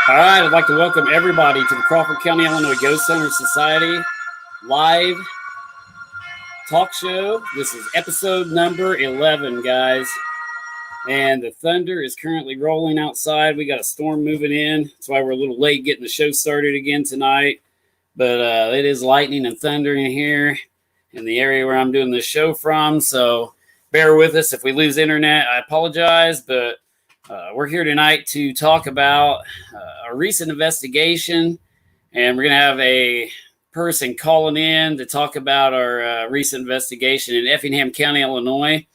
All right, I'd like to welcome everybody to the Crawford County, Illinois Ghost Hunter Society live talk show. This is episode number 11, guys. And the thunder is currently rolling outside. We got a storm moving in. That's why we're a little late getting the show started again tonight. But it is lightning and thunder in here in the area where I'm doing this show from. So bear with us. If we lose internet, I apologize. But we're here tonight to talk about a recent investigation. And we're going to have a person calling in to talk about our recent investigation in Effingham County, Illinois.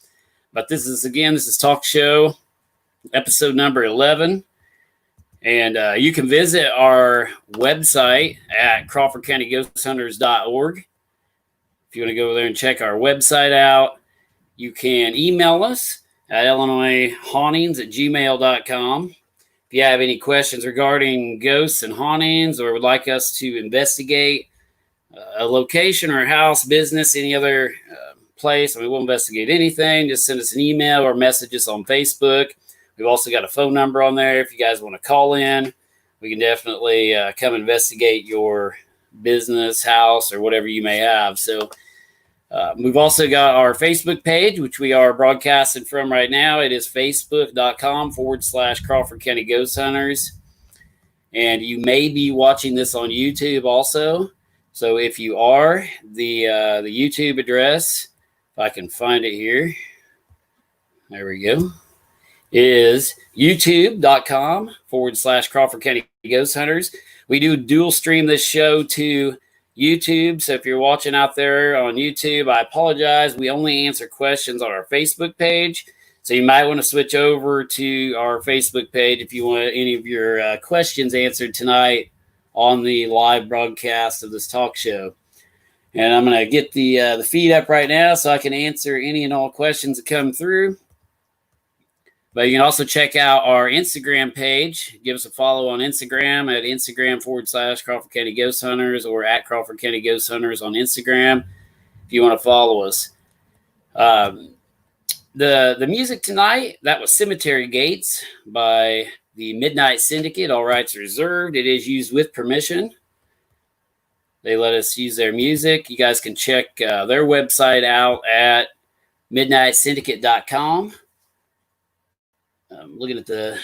But this is talk show episode number 11. And you can visit our website at crawfordcountyghosthunters.org. If you want to go there and check our website out, you can email us at illinoishauntings@gmail.com. If you have any questions regarding ghosts and hauntings or would like us to investigate a location or a house, business, any other place, we'll investigate anything, just send us an email or message us on Facebook. We've also got a phone number on there. If you guys want to call in, we can definitely come investigate your business, house, or whatever you may have. So we've also got our Facebook page, which we are broadcasting from right now. It is facebook.com/Crawford County Ghost Hunters. And you may be watching this on YouTube also. So if you are, the YouTube address, if I can find it here, there we go, is youtube.com/Crawford County Ghost Hunters. We do dual stream this show to YouTube. So if you're watching out there on YouTube, I apologize. We only answer questions on our Facebook page. So you might want to switch over to our Facebook page if you want any of your questions answered tonight on the live broadcast of this talk show. And I'm going to get the feed up right now so I can answer any and all questions that come through. But you can also check out our Instagram page. Give us a follow on Instagram at Instagram/Crawford County Ghost Hunters or at Crawford County Ghost Hunters on Instagram if you want to follow us. The music tonight, that was Cemetery Gates by the Midnight Syndicate. All rights reserved. It is used with permission. They let us use their music. You guys can check their website out at midnightsyndicate.com. I'm looking at the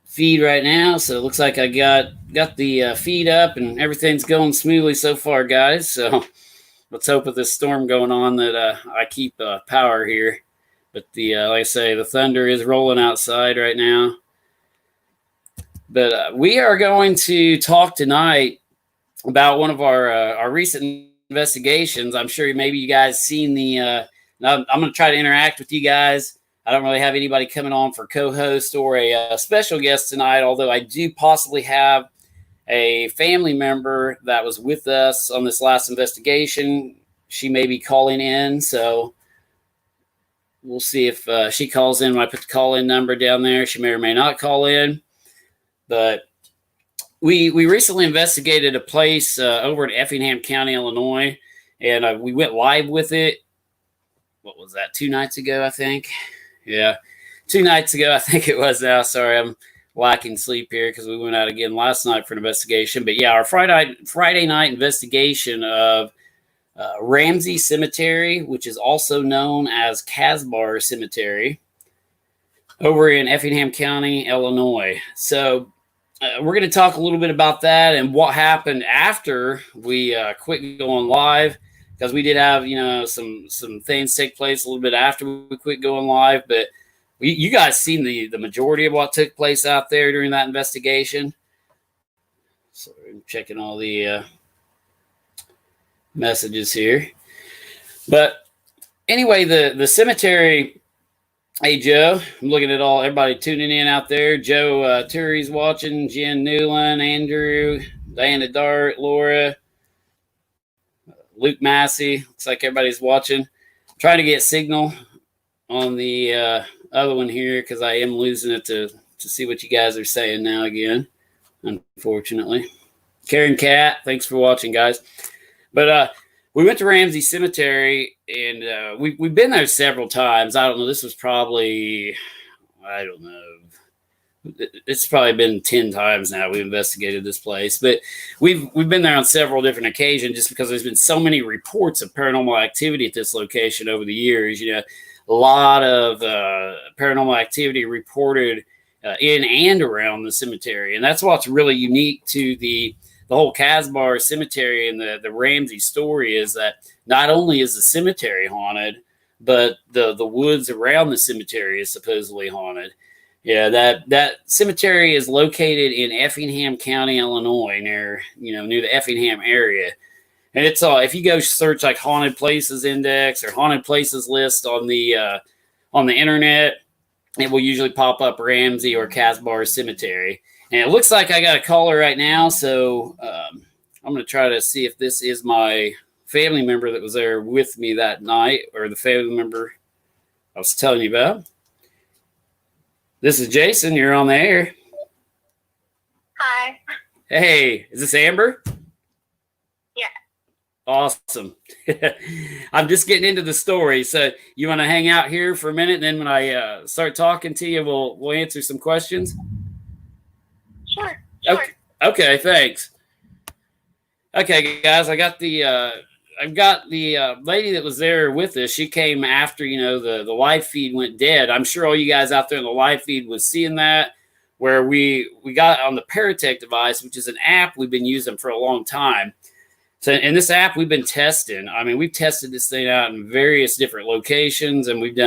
feed right now, so it looks like I got the feed up and everything's going smoothly so far, guys. So let's hope with this storm going on that I keep power here. But like I say, the thunder is rolling outside right now. But we are going to talk tonight about one of our recent investigations. I'm sure maybe you guys seen I'm going to try to interact with you guys. I don't really have anybody coming on for co-host or a special guest tonight, although I do possibly have a family member that was with us on this last investigation. She may be calling in, so we'll see if she calls in. When I put the call-in number down there, she may or may not call in. But we recently investigated a place over in Effingham County, Illinois, and we went live with it. What was that, 2 nights ago, I think? Yeah, 2 nights ago, I think it was now. Sorry, I'm lacking sleep here because we went out again last night for an investigation. But yeah, our Friday night investigation of Ramsey Cemetery, which is also known as Kazbar Cemetery, over in Effingham County, Illinois. So we're going to talk a little bit about that and what happened after we quit going live. Because we did have, some things take place a little bit after we quit going live. But you guys seen the majority of what took place out there during that investigation. So I'm checking all the messages here. But anyway, the cemetery. Hey, Joe. I'm looking at everybody tuning in out there. Joe Turi's watching. Jen Newland, Andrew, Diana Dart, Laura. Luke Massey, looks like everybody's watching. I'm trying to get signal on the other one here because I am losing it to see what you guys are saying now again, unfortunately. Karen Cat, thanks for watching, guys. But we went to Ramsey Cemetery, and we've been there several times. I don't know. This was probably, it's probably been 10 times now we've investigated this place, but we've been there on several different occasions just because there's been so many reports of paranormal activity at this location over the years. A lot of paranormal activity reported in and around the cemetery, and that's what's really unique to the whole Kazbar cemetery and the Ramsey story is that not only is the cemetery haunted, but the woods around the cemetery is supposedly haunted. Yeah, that cemetery is located in Effingham County, Illinois, near the Effingham area. And it's if you go search like haunted places index or haunted places list on the internet, it will usually pop up Ramsey or Kazbar Cemetery. And it looks like I got a caller right now, so I'm going to try to see if this is my family member that was there with me that night, or the family member I was telling you about. This is Jason. You're on the air. Hi. Hey, is this Amber? Yeah. Awesome. I'm just getting into the story. So you want to hang out here for a minute, and then when I start talking to you, we'll answer some questions? Sure. Okay, thanks. Okay, guys, I've got the lady that was there with us. She came after, the live feed went dead. I'm sure all you guys out there in the live feed was seeing that, where we got on the Paratech device, which is an app we've been using for a long time. So in this app we've been testing. I mean, we've tested this thing out in various different locations, and we've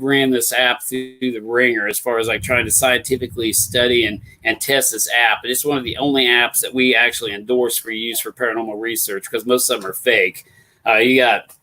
ran this app through the ringer as far as like trying to scientifically study and test this app. And it's one of the only apps that we actually endorse for use for paranormal research, because most of them are fake. You got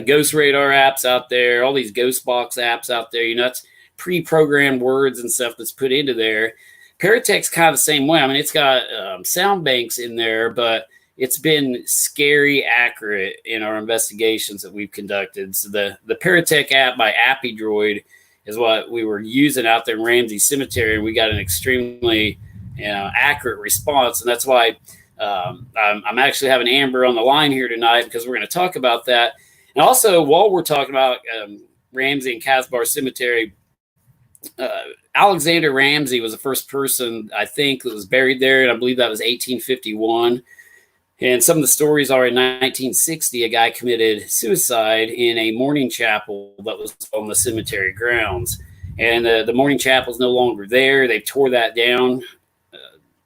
Ghost Radar apps out there, all these Ghost Box apps out there. That's pre-programmed words and stuff that's put into there. Paratech's kind of the same way. I mean, it's got sound banks in there, but it's been scary accurate in our investigations that we've conducted. So the Paratech app by AppyDroid is what we were using out there in Ramsey Cemetery, and we got an extremely accurate response. And that's why I'm actually having Amber on the line here tonight, because we're going to talk about that. And also, while we're talking about Ramsey and Kazbar Cemetery, Alexander Ramsey was the first person, I think, that was buried there, and I believe that was 1851. And some of the stories are in 1960, a guy committed suicide in a morning chapel that was on the cemetery grounds. And the morning chapel is no longer there. They tore that down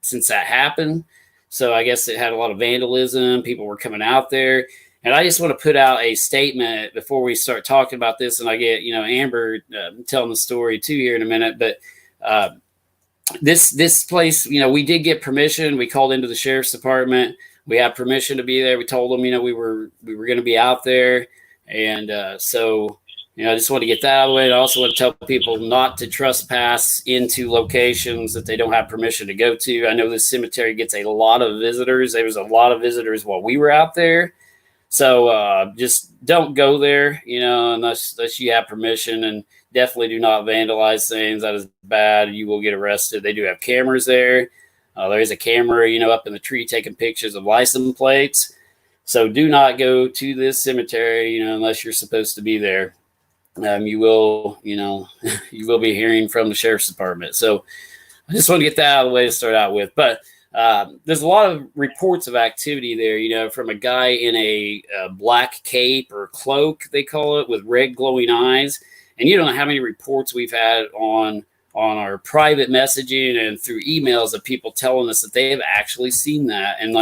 since that happened. So I guess it had a lot of vandalism. People were coming out there. And I just want to put out a statement before we start talking about this. And I get, Amber telling the story too here in a minute. But this place, we did get permission. We called into the sheriff's department. We had permission to be there. We told them, we were going to be out there. And so, I just want to get that out of the way. I also want to tell people not to trespass into locations that they don't have permission to go to. I know this cemetery gets a lot of visitors. There was a lot of visitors while we were out there. So just don't go there, unless you have permission, and definitely do not vandalize things. That is bad. You will get arrested. They do have cameras there. There is a camera, up in the tree taking pictures of license plates. So do not go to this cemetery, unless you're supposed to be there. You will be hearing from the sheriff's department. So I just want to get that out of the way to start out with. But there's a lot of reports of activity there, from a guy in a black cape or cloak, they call it, with red glowing eyes. And you don't know how many reports we've had on our private messaging and through emails of people telling us that they have actually seen that. And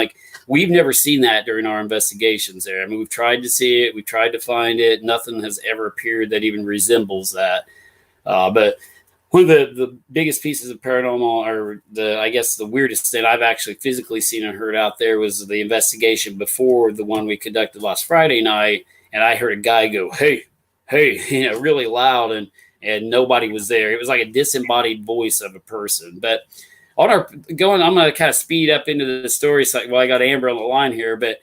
we've never seen that during our investigations there. I mean, we've tried to see it. We've tried to find it. Nothing has ever appeared that even resembles that. But one of the biggest pieces of paranormal, or the weirdest that I've actually physically seen and heard out there, was the investigation before the one we conducted last Friday night. And I heard a guy go, hey, really loud, and nobody was there. It was like a disembodied voice of a person. But I'm going to kind of speed up into the story. I got Amber on the line here, but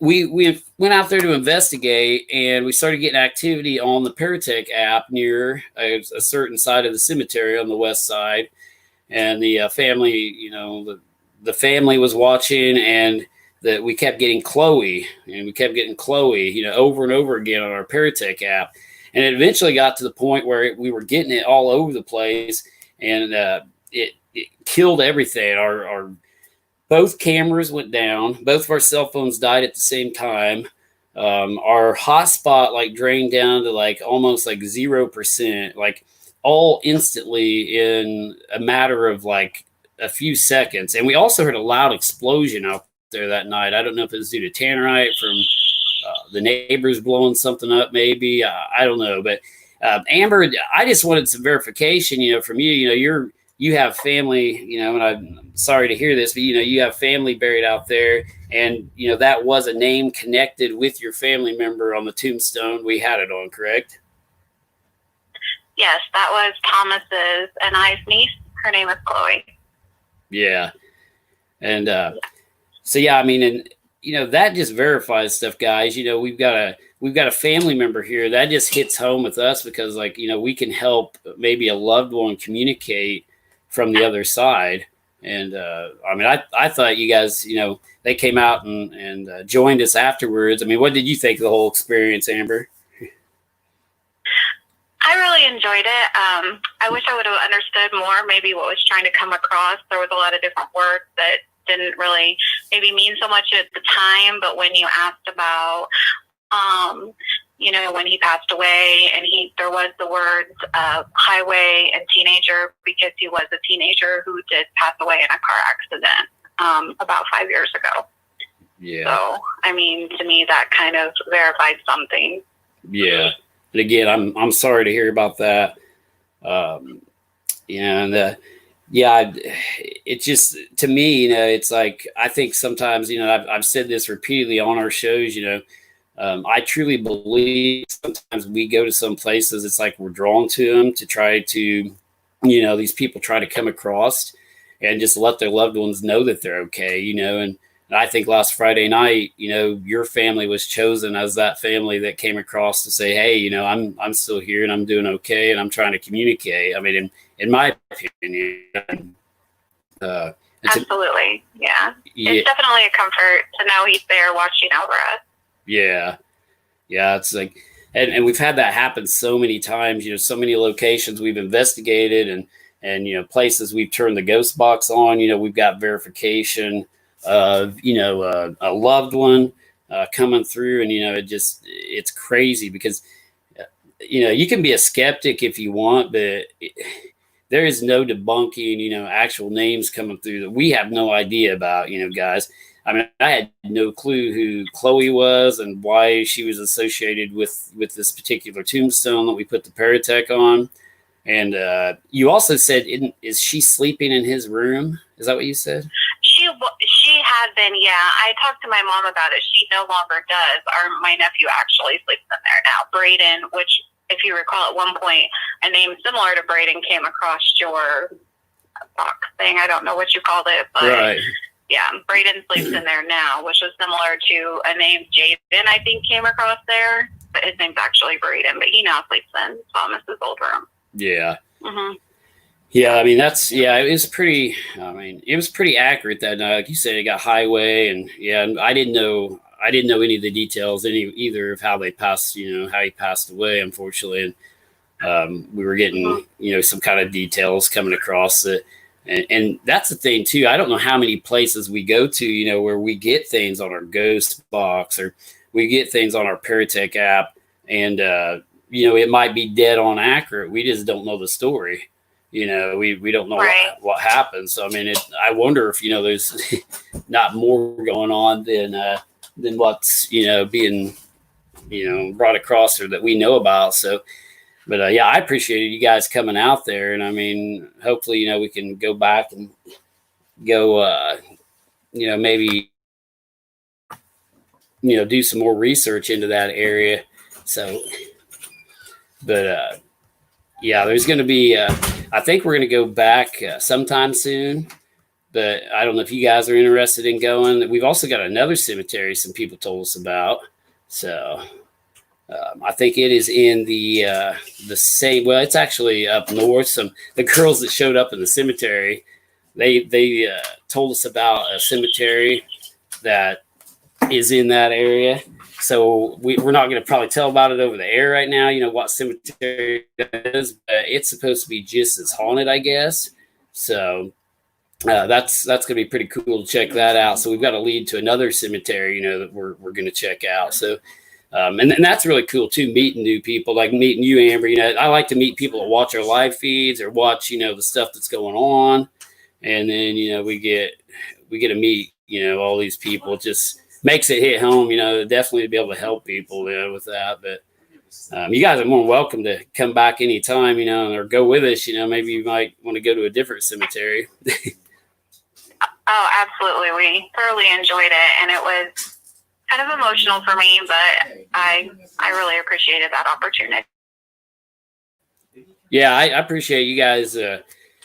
we went out there to investigate, and we started getting activity on the Paratech app near a certain side of the cemetery on the west side. And the family, the family was watching, and that we kept getting Chloe, over and over again on our Paratech app. And it eventually got to the point where we were getting it all over the place. and it killed everything. Our both cameras went down. Both of our cell phones died at the same time. Our hotspot like drained down to like almost like 0%, like all instantly in a matter of like a few seconds. And we also heard a loud explosion out there that night. I don't know if it was due to tannerite from the neighbors blowing something up, maybe. I don't know. But Amber, I just wanted some verification, from you. You have family, and I'm sorry to hear this, but you have family buried out there, and that was a name connected with your family member on the tombstone we had it on, correct? Yes, that was Thomas's and I's niece. Her name is Chloe. Yeah. And so yeah, I mean, and that just verifies stuff, guys. We've got a family member here that just hits home with us because we can help maybe a loved one communicate from the other side. And I mean, I thought you guys, they came out and joined us afterwards. I mean, what did you think of the whole experience, Amber? I really enjoyed it. I wish I would have understood more maybe what was trying to come across. There was a lot of different words that didn't really maybe mean so much at the time, but when you asked about when he passed away, and there was the words highway and teenager, because he was a teenager who did pass away in a car accident about 5 years ago. Yeah. So, I mean, to me, that kind of verified something. Yeah. And again, I'm sorry to hear about that. It's just, to me, it's like, I think sometimes, I've said this repeatedly on our shows, I truly believe sometimes we go to some places, it's like we're drawn to them to try to, these people try to come across and just let their loved ones know that they're okay, and I think last Friday night, your family was chosen as that family that came across to say, hey, I'm still here and I'm doing okay and I'm trying to communicate. I mean, in my opinion, absolutely. Yeah. It's definitely a comfort to know he's there watching over us. Yeah. Yeah. It's like, and we've had that happen so many times, so many locations we've investigated and places we've turned the ghost box on, we've got verification of, a loved one coming through, and, it's crazy because, you can be a skeptic if you want, but there is no debunking, actual names coming through that we have no idea about, guys. I mean, I had no clue who Chloe was and why she was associated with this particular tombstone that we put the Paratech on. And you also said, is she sleeping in his room? Is that what you said? She had been, yeah. I talked to my mom about it. She no longer does. My nephew actually sleeps in there now. Braden, which, if you recall, at one point, a name similar to Braden came across your box thing. I don't know what you called it, but right. Yeah, Braden sleeps in there now, which is similar to a name Jaden, I think, came across there. But his name's actually Braden, but he now sleeps in Thomas's old room. Yeah. Mm-hmm. Yeah, I mean, it was pretty accurate that night. Like you said, it got highway, and I didn't know any of the details either of how they passed, how he passed away, unfortunately. And we were getting, some kind of details coming across it. And that's the thing too. I don't know how many places we go to, where we get things on our ghost box or we get things on our Paratech app, and, it might be dead on accurate. We just don't know the story. We don't know what happened. So, I mean, I wonder if, there's not more going on than what's, being, brought across or that we know about. So, but I appreciated you guys coming out there. And I mean, hopefully, we can go back and go, maybe, do some more research into that area. So, but, there's going to be, I think we're going to go back sometime soon, but I don't know if you guys are interested in going. We've also got another cemetery some people told us about. So I think it is in the same, well, it's actually up north. The girls that showed up in the cemetery, they told us about a cemetery that is in that area. So we're not going to probably tell about it over the air right now, what cemetery it is, but it's supposed to be just as haunted, I guess. So that's going to be pretty cool to check that out. So we've got a lead to another cemetery, that we're going to check out. So and that's really cool too, meeting new people, like meeting you, Amber. I like to meet people that watch our live feeds or watch, the stuff that's going on. And then, we get to meet, all these people. It just makes it hit home, definitely to be able to help people, with that. But you guys are more than welcome to come back anytime, or go with us. Maybe you might want to go to a different cemetery. Oh, absolutely. We thoroughly enjoyed it, and it was kind of emotional for me, but I really appreciated that opportunity. Yeah, I appreciate you guys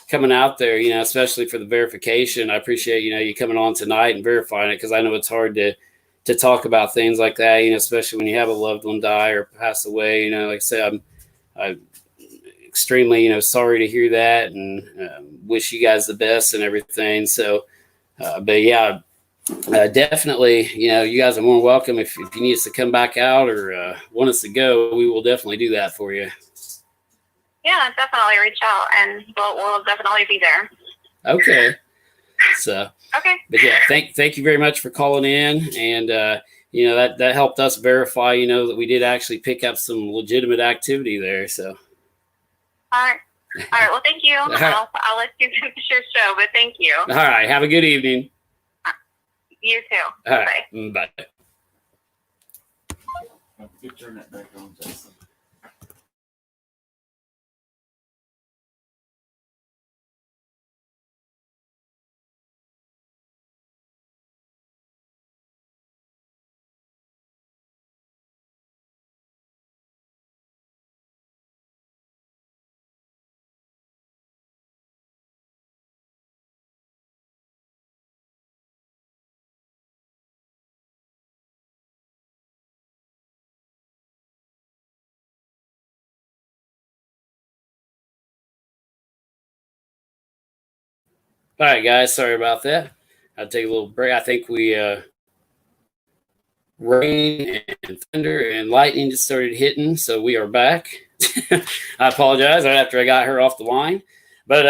coming out there, especially for the verification. I appreciate, you coming on tonight and verifying it, because I know it's hard to talk about things like that, especially when you have a loved one die or pass away. Like I said, I'm extremely, sorry to hear that, and wish you guys the best and everything. So, but yeah, definitely, you guys are more than welcome. If you need us to come back out or want us to go, we will definitely do that for you. Yeah, definitely reach out, and we'll definitely be there. Okay. So, okay. But yeah, thank you very much for calling in, and that helped us verify, that we did actually pick up some legitimate activity there. So. All right. Well, thank you. I'll let you finish your show, but thank you. All right. Have a good evening. You too. All right. Bye. Turn that back on, Justin. All right, guys. Sorry about that. I'll take a little break. I think we rain and thunder and lightning just started hitting, so we are back. I apologize right after I got her off the line, but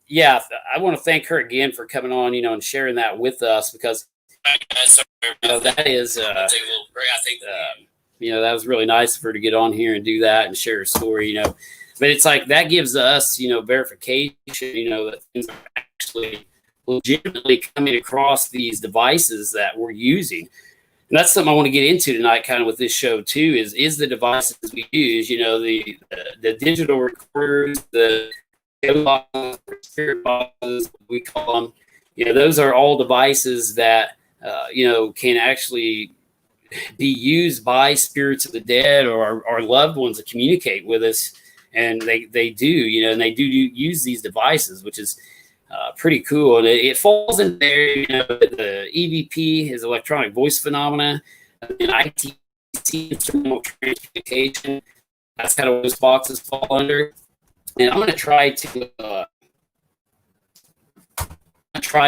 yeah, I want to thank her again for coming on, and sharing that with us, because that is that was really nice of her to get on here and do that and share her story, but it's like that gives us, verification, that things are actually legitimately coming across these devices that we're using. And that's something I want to get into tonight, kind of with this show too, is the devices we use, the digital recorders, the spirit boxes, we call them, those are all devices that, can actually be used by spirits of the dead or our loved ones to communicate with us. And they do, and they do use these devices, which is pretty cool. And it falls in there, the EVP is electronic voice phenomena, and ITC, instrumental communication. That's kind of what those boxes fall under. And I'm going to try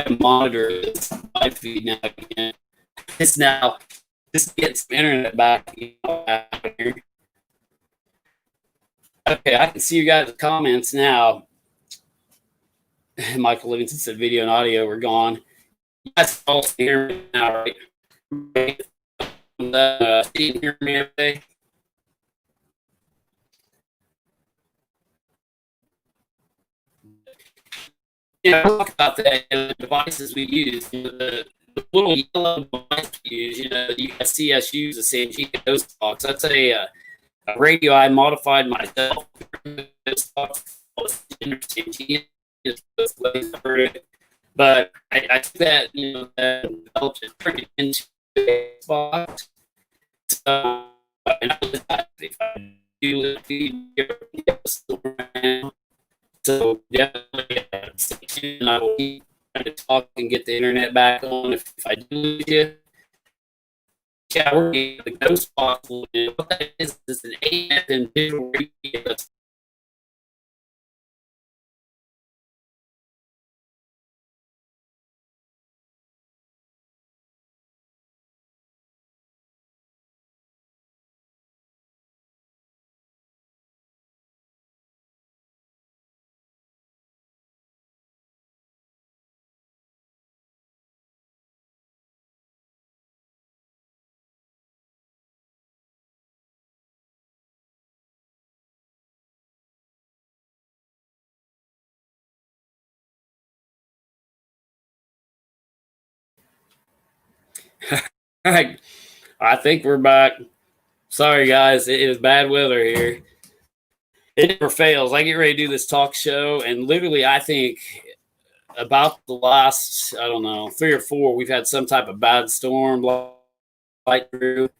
to monitor this live feed now again. This gets some internet back. Here. Okay, I can see you guys' comments now. Michael Livingston said video and audio were gone. You guys all hear me now, right? You hear me okay? Talk about the devices we use. The little yellow device we use, you guys see us use the Sanjika Ghost Box. That's a radio I modified myself. But I took that, developed it, turned it into a box. So, and if I do so definitely I will keep trying to talk and get the internet back on if I do lose you. Yeah, we're the ghost box. What that is an AM digital radio that's All right, I think we're back. Sorry, guys, it is bad weather here. It never fails. I get ready to do this talk show, and literally, I think about the last, I don't know, 3 or 4, we've had some type of bad storm light through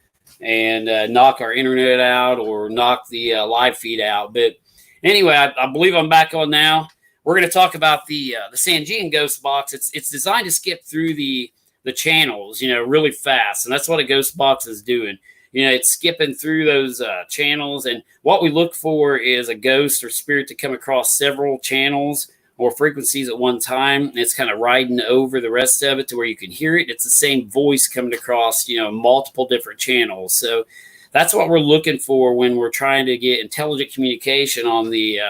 and knock our internet out or knock the live feed out. But anyway, I believe I'm back on now. We're going to talk about the Sangean Ghost Box. It's designed to skip through the channels, really fast, and that's what a Ghost Box is doing. It's skipping through those channels, and what we look for is a ghost or spirit to come across several channels or frequencies at one time. It's kind of riding over the rest of it to where you can hear it. It's the same voice coming across, multiple different channels. So that's what we're looking for when we're trying to get intelligent communication on the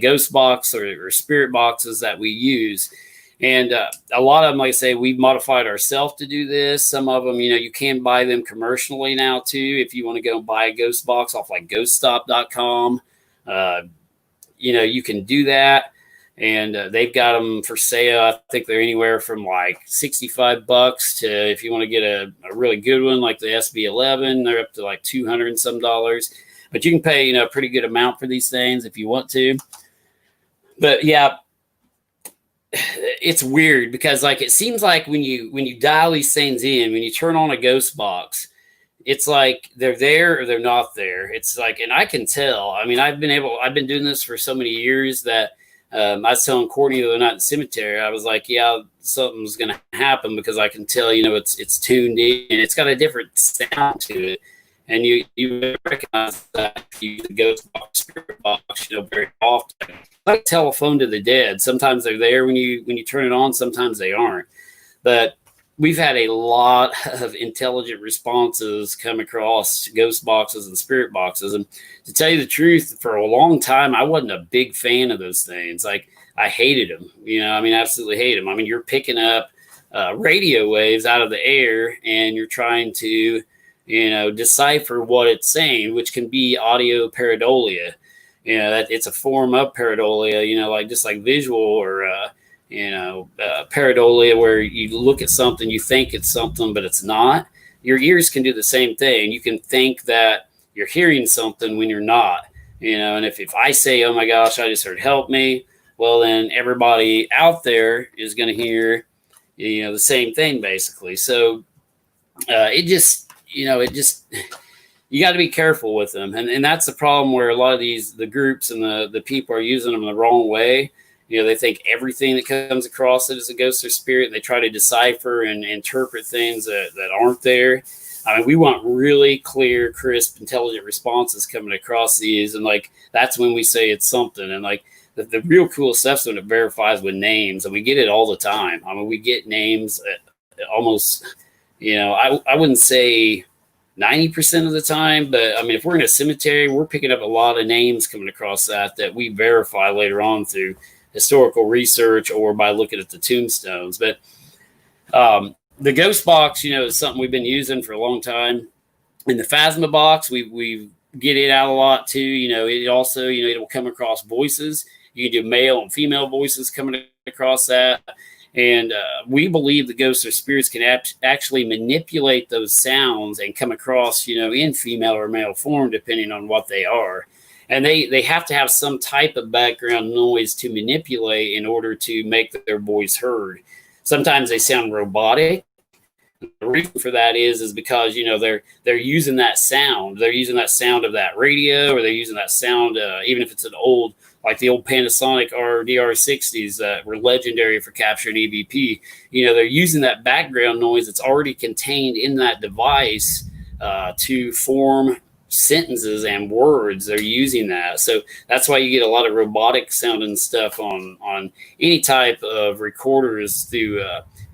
ghost box or spirit boxes that we use. And a lot of them, like I say, we've modified ourselves to do this. Some of them, you can buy them commercially now too. If you want to go and buy a ghost box off like ghoststop.com, you can do that. And they've got them for sale. I think they're anywhere from like $65 to, if you want to get a really good one like the SB11, they're up to like $200 and some dollars. But you can pay a pretty good amount for these things if you want to. But yeah, it's weird because like it seems like when you dial these things in, when you turn on a ghost box, it's like they're there or they're not there. It's like, and I can tell. I mean, I've been doing this for so many years that. I was telling Courtney the other night in the cemetery, I was like, yeah, something's going to happen because I can tell, it's tuned in and it's got a different sound to it. And you recognize that if you use the ghost box, spirit box, very often. Like a telephone to the dead. Sometimes they're there when you turn it on, sometimes they aren't. But we've had a lot of intelligent responses come across ghost boxes and spirit boxes. And to tell you the truth, for a long time, I wasn't a big fan of those things. Like I hated them, absolutely hate them. I mean, you're picking up radio waves out of the air and you're trying to, decipher what it's saying, which can be audio pareidolia. That it's a form of pareidolia, just like visual or, pareidolia, where you look at something, you think it's something, but it's not. Your ears can do the same thing. You can think that you're hearing something when you're not, and if I say, oh my gosh, I just heard help me, well, then everybody out there is going to hear, the same thing basically. So it just, you got to be careful with them. And that's the problem where a lot of the groups and the people are using them the wrong way. They think everything that comes across it is a ghost or spirit. And they try to decipher and interpret things that aren't there. I mean, we want really clear, crisp, intelligent responses coming across these. And like, that's when we say it's something. And like the real cool stuff's when it verifies with names. And we get it all the time. I mean, we get names almost, I wouldn't say 90% of the time, but I mean, if we're in a cemetery, we're picking up a lot of names coming across that we verify later on through historical research or by looking at the tombstones. But the ghost box, is something we've been using for a long time. In the Phasma box, we get it out a lot too. It also, it will come across voices. You can do male and female voices coming across that. And we believe the ghosts or spirits can actually manipulate those sounds and come across, in female or male form, depending on what they are. And they have to have some type of background noise to manipulate in order to make their voice heard. Sometimes they sound robotic. The reason for that is because, they're using that sound. They're using that sound of that radio, or they're using that sound, even if it's an old, like the old Panasonic RDR60s that were legendary for capturing EVP. They're using that background noise that's already contained in that device to form sentences and words. They're using that. So that's why you get a lot of robotic sounding stuff on any type of recorders through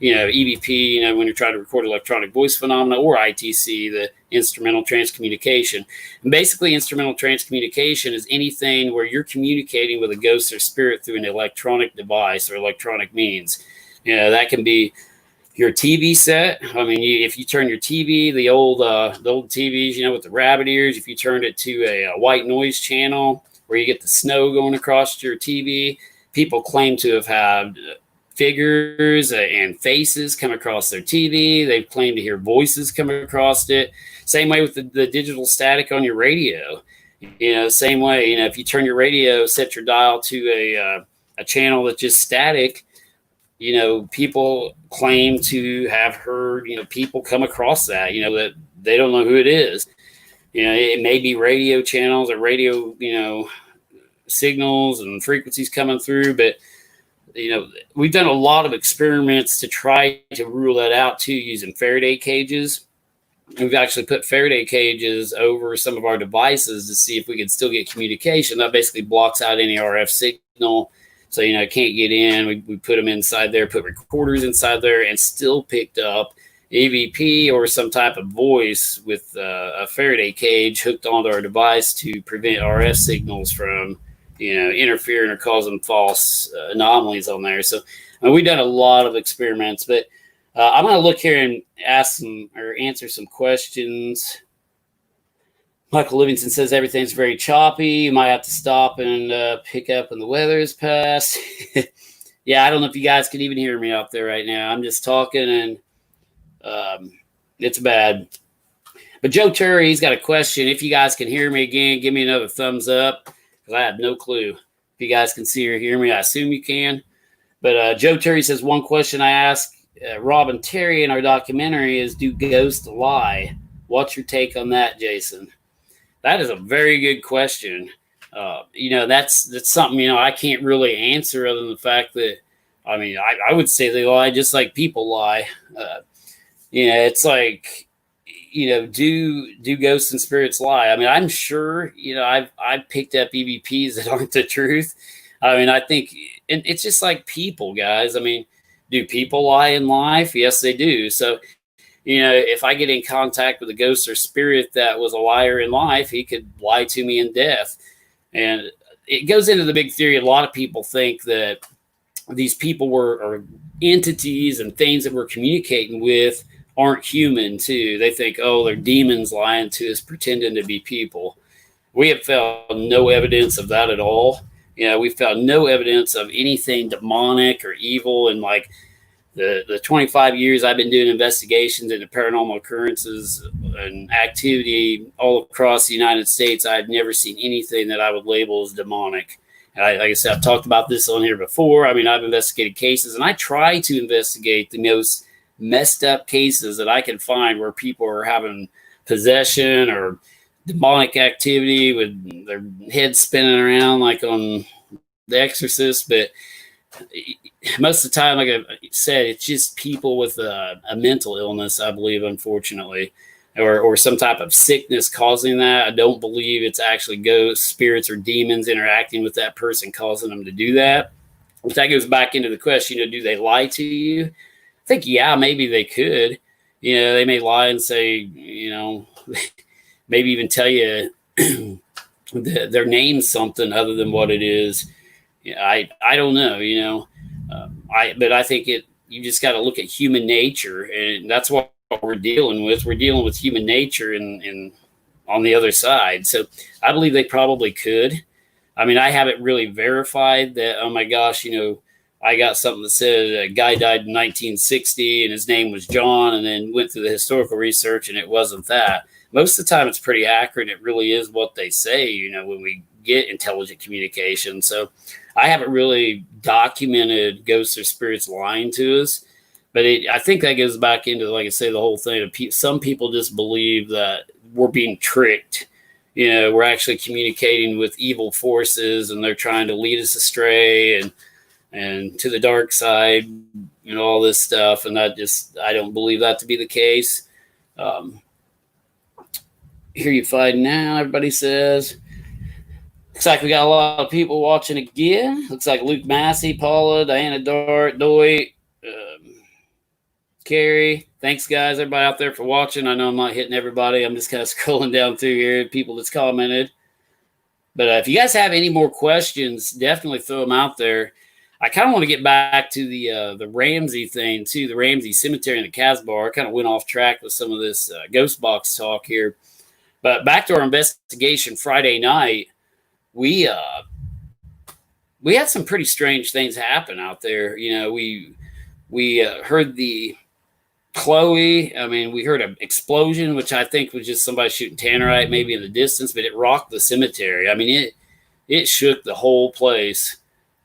EVP, when you're trying to record electronic voice phenomena, or ITC, the instrumental transcommunication. And basically, instrumental transcommunication is anything where you're communicating with a ghost or spirit through an electronic device or electronic means. That can be your TV set. I mean, if you turn your TV, the old TVs, with the rabbit ears, if you turned it to a white noise channel where you get the snow going across your TV, people claim to have had figures and faces come across their TV. They've claimed to hear voices come across it. Same way with the digital static on your radio. Same way, if you turn your radio, set your dial to a channel that's just static, people claim to have heard, people come across that, that they don't know who it is. It may be radio channels or radio, signals and frequencies coming through, but we've done a lot of experiments to try to rule that out too, using Faraday cages. We've actually put Faraday cages over some of our devices to see if we can still get communication. That basically blocks out any RF signal. So, it can't get in. We put them inside there, put recorders inside there, and still picked up EVP or some type of voice with a Faraday cage hooked onto our device to prevent RF signals from, interfering or causing false anomalies on there. So we've done a lot of experiments, but I'm going to look here and answer some questions. Michael Livingston says everything's very choppy. You might have to stop and pick up when the weather is passed. Yeah, I don't know if you guys can even hear me out there right now. I'm just talking and it's bad. But Joe Terry, he's got a question. If you guys can hear me again, give me another thumbs up, because I have no clue if you guys can see or hear me. I assume you can. But Joe Terry says, one question I asked Robin Terry in our documentary is, do ghosts lie? What's your take on that, Jason? That is a very good question. That's something, I can't really answer other than the fact that, I would say they lie just like people lie. It's like, do ghosts and spirits lie? I'm sure, I've picked up EVPs that aren't the truth. I think it's just like people, guys. Do people lie in life? Yes, they do. So, if I get in contact with a ghost or spirit that was a liar in life, he could lie to me in death. And it goes into the big theory. A lot of people think that these people are entities and things that we're communicating with aren't human too. They think, they're demons lying to us, pretending to be people. We have found no evidence of that at all. We found no evidence of anything demonic or evil. And like the 25 years I've been doing investigations into paranormal occurrences and activity all across the United States, I've never seen anything that I would label as demonic. Like I said, I've talked about this on here before. I've investigated cases, and I try to investigate the most messed up cases that I can find where people are having possession or demonic activity with their head spinning around like on The Exorcist. But most of the time, like I said, it's just people with a mental illness, I believe, unfortunately, or some type of sickness causing that. I don't believe it's actually ghosts, spirits, or demons interacting with that person causing them to do that. If that goes back into the question, do they lie to you? I think, yeah, maybe they could. They may lie and say, maybe even tell you their name's something other than what it is. I don't know, but I think you just got to look at human nature, and that's what we're dealing with. We're dealing with human nature and on the other side. So I believe they probably could. I haven't really verified that, oh my gosh, I got something that said a guy died in 1960 and his name was John, and then went through the historical research and it wasn't that. Most of the time it's pretty accurate. It really is what they say, when we get intelligent communication. So I haven't really documented ghosts or spirits lying to us, but I think that goes back into, like I say, the whole thing of some people just believe that we're being tricked. We're actually communicating with evil forces and they're trying to lead us astray and to the dark side, all this stuff. And I don't believe that to be the case. Here you find now, everybody says. Looks like we got a lot of people watching again. Looks like Luke Massey, Paula, Diana Doit, Carrie. Thanks, guys, everybody out there for watching. I know I'm not hitting everybody. I'm just kind of scrolling down through here, people that's commented. But if you guys have any more questions, definitely throw them out there. I kind of want to get back to the Ramsey thing, too, the Ramsey Cemetery and the Kazbar. I kind of went off track with some of this ghost box talk here. But back to our investigation Friday night, we we had some pretty strange things happen out there. You know, we heard the Chloe. I mean, we heard an explosion, which I think was just somebody shooting tannerite, maybe in the distance, but it rocked the cemetery. I mean, it shook the whole place.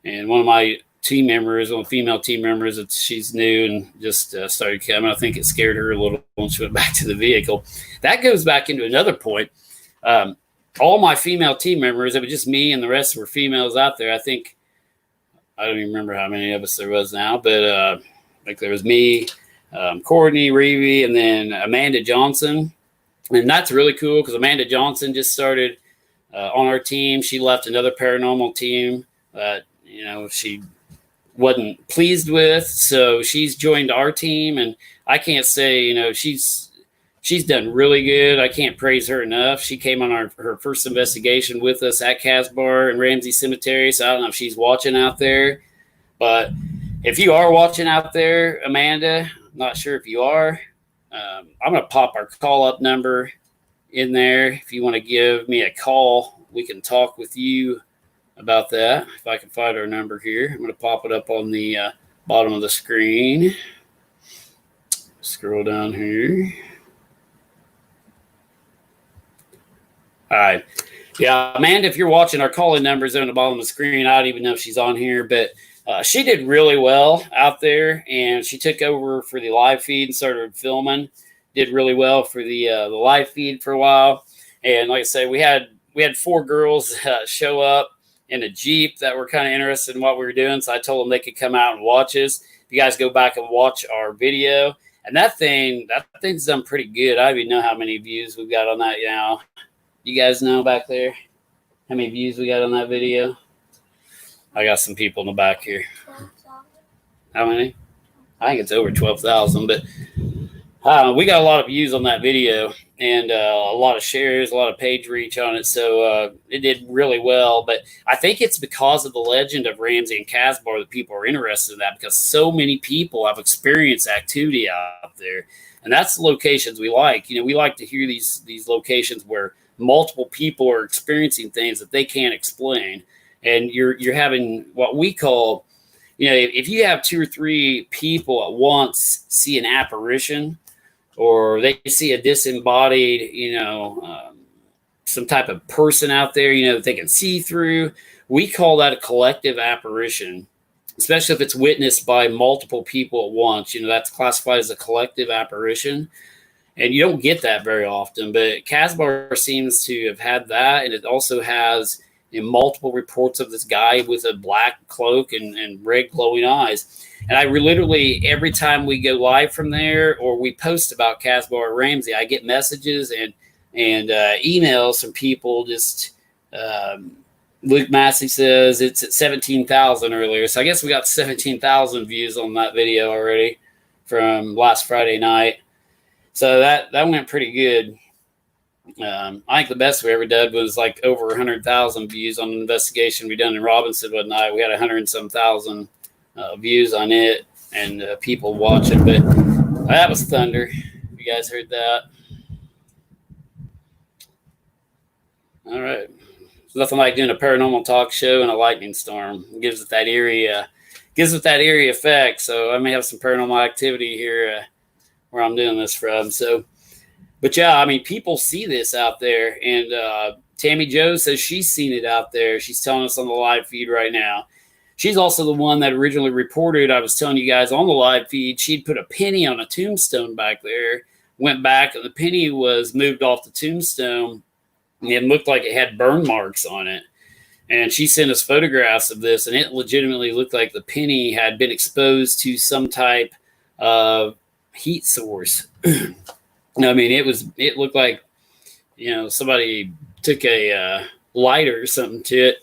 And one of my team members, one female team members, she's new and just started coming. I think it scared her a little when she went back to the vehicle. That goes back into another point. All my female team members, it was just me and the rest were females out there. I don't even remember how many of us there was now, but like there was me, Courtney, Reevy, and then Amanda Johnson. And that's really cool because Amanda Johnson just started on our team. She left another paranormal team that, you know, she wasn't pleased with. So she's joined our team. And I can't say, you know, she's done really good. I can't praise her enough. She came on her first investigation with us at Kazbar and Ramsey Cemetery. So I don't know if she's watching out there. But if you are watching out there, Amanda, not sure if you are, I'm going to pop our call-up number in there. If you want to give me a call, we can talk with you about that. If I can find our number here, I'm going to pop it up on the bottom of the screen. Scroll down here. All right. Yeah, Amanda, if you're watching, our call-in number is on the bottom of the screen. I don't even know if she's on here, but she did really well out there, and she took over for the live feed and started filming. Did really well for the live feed for a while. And like I say, we had 4 girls show up in a Jeep that were kind of interested in what we were doing. So I told them they could come out and watch us. If you guys go back and watch our video, and that thing's done pretty good. I don't even know how many views we've got on that now. You guys know back there how many views we got on that video? I got some people in the back here. 12,000. How many? I think it's over 12,000, but we got a lot of views on that video and a lot of shares, a lot of page reach on it. So it did really well. But I think it's because of the legend of Ramsey and Kazbar that people are interested in that, because so many people have experienced activity out there. And that's the locations we like. You know, we like to hear these locations where multiple people are experiencing things that they can't explain. And you're having what we call, you know, if you have 2 or 3 people at once see an apparition, or they see a disembodied, you know, some type of person out there, you know, that they can see through, we call that a collective apparition, especially if it's witnessed by multiple people at once. You know, that's classified as a collective apparition. And you don't get that very often, but Kazbar seems to have had that. And it also has multiple reports of this guy with a black cloak and red glowing eyes. And I literally, every time we go live from there or we post about Kazbar or Ramsey, I get messages and emails from people. Just Luke Massey says it's at 17,000 earlier. So I guess we got 17,000 views on that video already from last Friday night. So that went pretty good. I think the best we ever did was like over 100,000 views on an investigation we done in Robinson one night. We had 100 and some thousand views on it and people watching. But that was thunder. You guys heard that? All right. There's nothing like doing a paranormal talk show and a lightning storm. It gives it that eerie effect. So I may have some paranormal activity here where I'm doing this from. So. But yeah, I mean, people see this out there, and Tammy Jo says she's seen it out there. She's telling us on the live feed right now. She's also the one that originally reported, I was telling you guys on the live feed, she'd put a penny on a tombstone back there, went back, and the penny was moved off the tombstone, and it looked like it had burn marks on it. And she sent us photographs of this, and it legitimately looked like the penny had been exposed to some type of heat source. I mean, it looked like, you know, somebody took a lighter or something to it.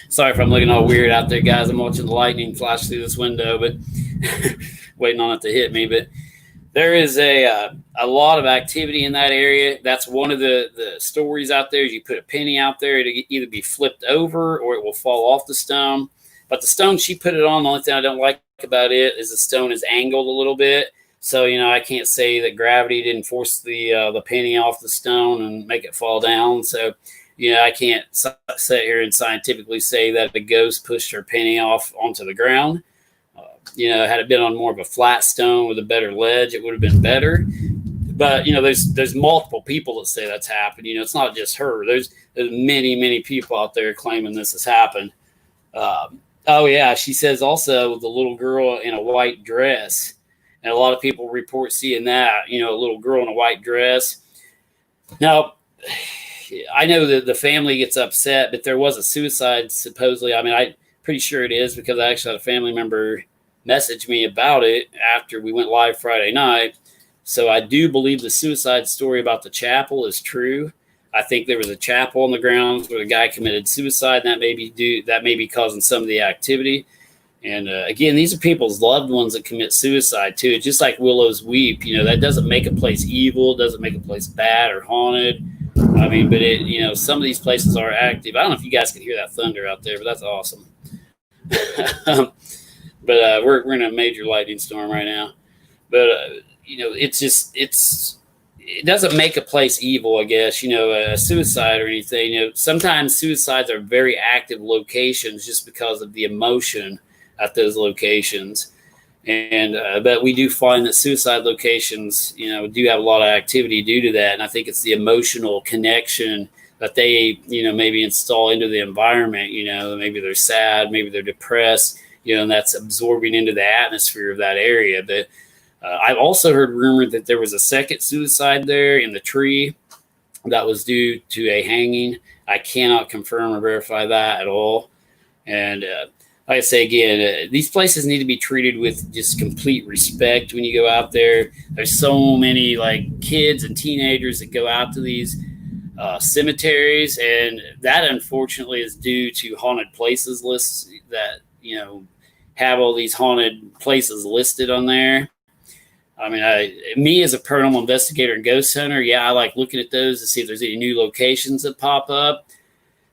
Sorry if I'm looking all weird out there, guys. I'm watching the lightning flash through this window, but waiting on it to hit me. But there is a lot of activity in that area. That's one of the stories out there. Is you put a penny out there, it'll either be flipped over or it will fall off the stone. But the stone she put it on, the only thing I don't like about it is the stone is angled a little bit. So, you know, I can't say that gravity didn't force the penny off the stone and make it fall down. So I can't sit here and scientifically say that the ghost pushed her penny off onto the ground. Had it been on more of a flat stone with a better ledge, it would have been better. But there's multiple people that say that's happened. It's not just her. There's many people out there claiming this has happened. Oh yeah, she says also the little girl in a white dress, and a lot of people report seeing that. A little girl in a white dress. Now, I know that the family gets upset, but there was a suicide supposedly. I mean, I'm pretty sure it is because I actually had a family member message me about it after we went live Friday night. So I do believe the suicide story about the chapel is true. I think there was a chapel on the grounds where the guy committed suicide, and that may be causing some of the activity. And again, these are people's loved ones that commit suicide too. Just like Willows Weep, that doesn't make a place evil, doesn't make a place bad or haunted. I mean, but some of these places are active. I don't know if you guys can hear that thunder out there, but that's awesome. But we're in a major lightning storm right now. But it doesn't make a place evil, I guess. A suicide or anything. Sometimes suicides are very active locations just because of the emotion at those locations. And but we do find that suicide locations, do have a lot of activity due to that. And I think it's the emotional connection that they, maybe install into the environment. Maybe they're sad, maybe they're depressed, and that's absorbing into the atmosphere of that area. But I've also heard rumored that there was a second suicide there in the tree that was due to a hanging. I cannot confirm or verify that at all. And like I say again, these places need to be treated with just complete respect when you go out there. There's so many kids and teenagers that go out to these cemeteries, and that unfortunately is due to haunted places lists that have all these haunted places listed on there. I mean, me as a paranormal investigator and ghost hunter, I like looking at those to see if there's any new locations that pop up.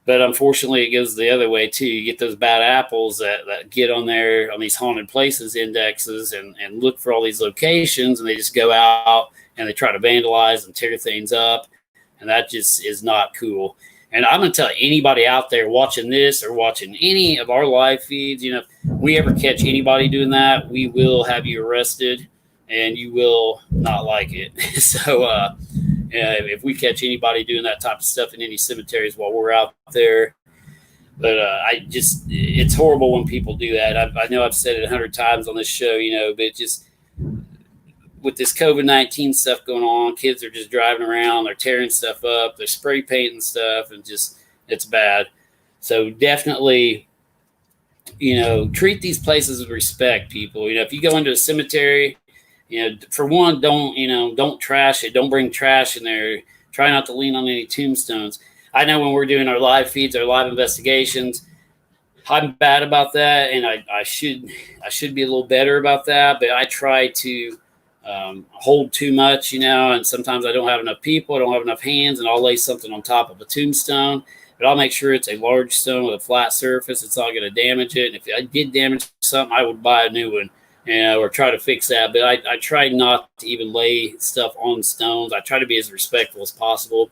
But unfortunately, it goes the other way too. You get those bad apples that get on there on these haunted places indexes and look for all these locations, and they just go out and they try to vandalize and tear things up. And that just is not cool. And I'm going to tell anybody out there watching this or watching any of our live feeds, if we ever catch anybody doing that, we will have you arrested. And you will not like it. So if we catch anybody doing that type of stuff in any cemeteries while we're out there, but it's horrible when people do that. I know I've said it 100 times on this show, but just with this COVID-19 stuff going on, kids are just driving around, they're tearing stuff up, they're spray painting stuff, and just it's bad. So definitely, treat these places with respect, people. If you go into a cemetery, for one, don't trash it. Don't bring trash in there. Try not to lean on any tombstones. I know when we're doing our live feeds, our live investigations, I'm bad about that, and I should be a little better about that. But I try to hold too much, and sometimes I don't have enough people, I don't have enough hands, and I'll lay something on top of a tombstone. But I'll make sure it's a large stone with a flat surface. It's not going to damage it. And if I did damage something, I would buy a new one. Or try to fix that. But I try not to even lay stuff on stones. I try to be as respectful as possible.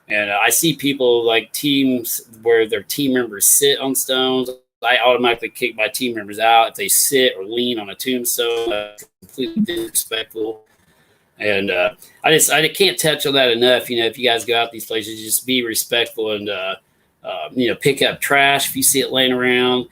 And I see people like teams where their team members sit on stones. I automatically kick my team members out if they sit or lean on a tombstone. That's completely disrespectful. And I can't touch on that enough. If you guys go out these places, just be respectful and pick up trash if you see it laying around.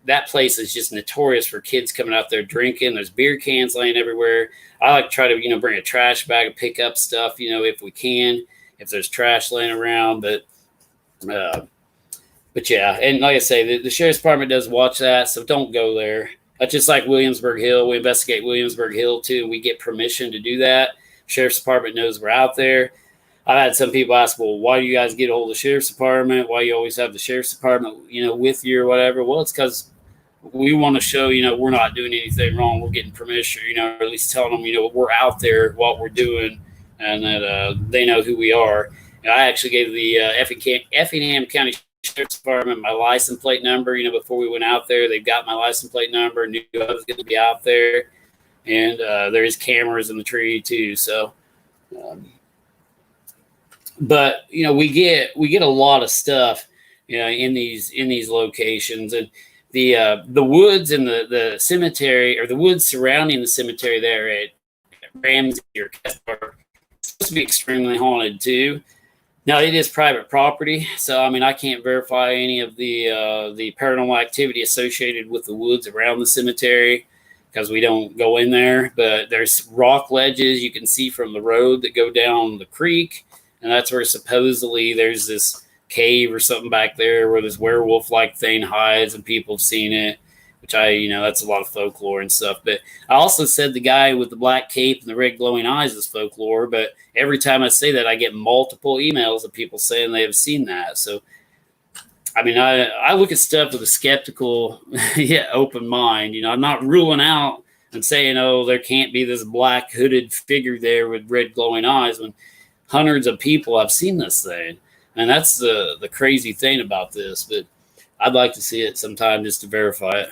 That place is just notorious for kids coming out there drinking. There's beer cans laying everywhere. I like to try to, bring a trash bag and pick up stuff, if we can, if there's trash laying around. But yeah. And like I say, the sheriff's department does watch that. So don't go there. That's just like Williamsburg Hill. We investigate Williamsburg Hill too. And we get permission to do that. Sheriff's department knows we're out there. I've had some people ask, well, why do you guys get a hold of the sheriff's department? Why you always have the sheriff's department, with you or whatever? Well, it's because we want to show, we're not doing anything wrong. We're getting permission, or at least telling them, we're out there, what we're doing, and that they know who we are. And I actually gave the Effingham County Sheriff's Department my license plate number, before we went out there. They've got my license plate number, knew I was going to be out there. And there's cameras in the tree too. So, but we get a lot of stuff in these locations, and the woods and the cemetery, or the woods surrounding the cemetery there at Ramsey or Kazbar, supposed to be extremely haunted too. Now it is private property, so I can't verify any of the paranormal activity associated with the woods around the cemetery because we don't go in there. But there's rock ledges you can see from the road that go down the creek, and that's where supposedly there's this cave or something back there where this werewolf-like thing hides, and people have seen it. Which that's a lot of folklore and stuff. But I also said the guy with the black cape and the red glowing eyes is folklore. But every time I say that, I get multiple emails of people saying they have seen that. So, I look at stuff with a skeptical, open mind. I'm not ruling out and saying, oh, there can't be this black hooded figure there with red glowing eyes when hundreds of people have seen this thing. And that's the crazy thing about this. But I'd like to see it sometime just to verify it.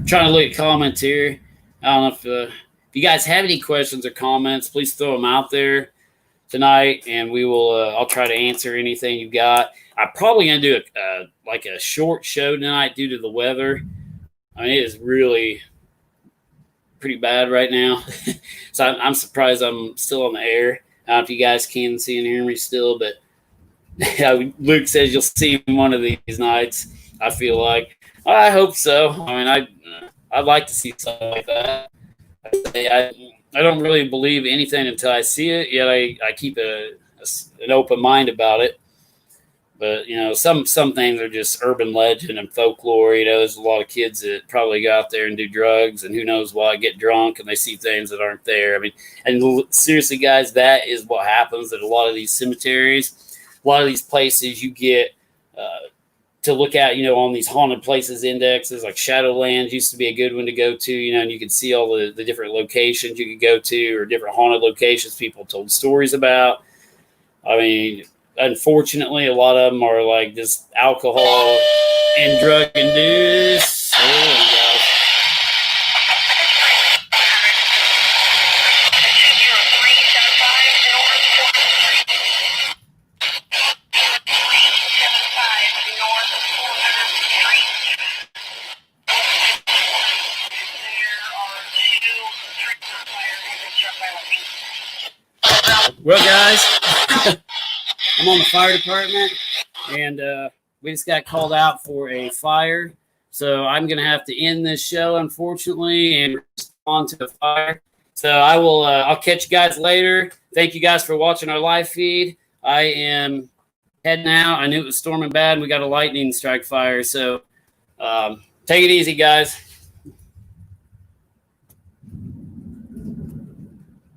Trying to look at comments here. I don't know if you guys have any questions or comments, please throw them out there tonight, and we will. I'll try to answer anything you've got. I'm probably gonna do a short show tonight due to the weather. It is really pretty bad right now, so I'm surprised I'm still on the air. I don't know if you guys can see and hear me still, but Luke says you'll see him one of these nights. I feel like I hope so. I'd like to see something like that. I don't really believe anything until I see it. Yet I keep an open mind about it. But some things are just urban legend and folklore. There's a lot of kids that probably go out there and do drugs, and who knows why, get drunk, and they see things that aren't there. And seriously, guys, that is what happens at a lot of these cemeteries. A lot of these places you get to look at, on these haunted places indexes, like Shadowlands used to be a good one to go to, and you could see all the different locations you could go to, or different haunted locations people told stories about. Unfortunately, a lot of them are like just alcohol and drug induced. Well, guys, I'm on the fire department, and we just got called out for a fire. So I'm going to have to end this show, unfortunately, and respond to the fire. So I'll catch you guys later. Thank you guys for watching our live feed. I am heading out. I knew it was storming bad. We got a lightning strike fire. So take it easy, guys.